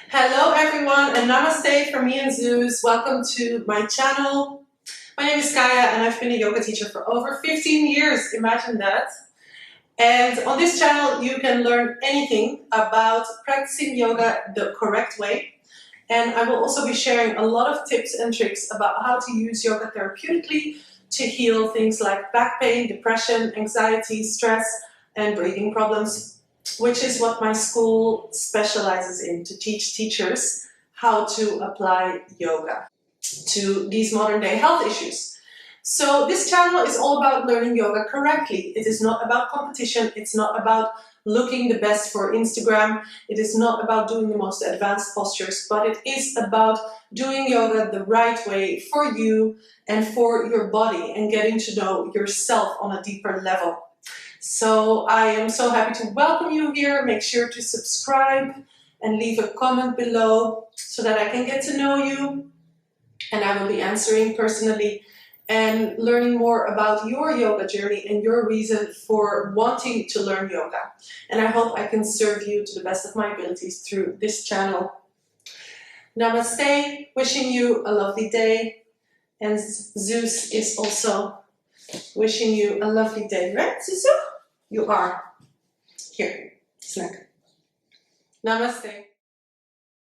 Hello everyone and namaste from me and Zeus. Welcome to my channel. My name is Kaya and I've been a yoga teacher for over 15 years, imagine that. And on this channel you can learn anything about practicing yoga the correct way. And I will also be sharing a lot of tips and tricks about how to use yoga therapeutically to heal things like back pain, depression, anxiety, stress, and breathing problems, which is what my school specializes in, to teach teachers how to apply yoga to these modern day health issues. So this channel is all about learning yoga correctly. It is not about competition. It's not about looking the best for Instagram. It is not about doing the most advanced postures, but it is about doing yoga the right way for you and for your body and getting to know yourself on a deeper level. So I am so happy to welcome you here. Make sure to subscribe and leave a comment below so that I can get to know you, and I will be answering personally and learning more about your yoga journey and your reason for wanting to learn yoga. And I hope I can serve you to the best of my abilities through this channel. Namaste, wishing you a lovely day, and Zeus is also wishing you a lovely day, right, Susu? You are. Here, snack. Namaste.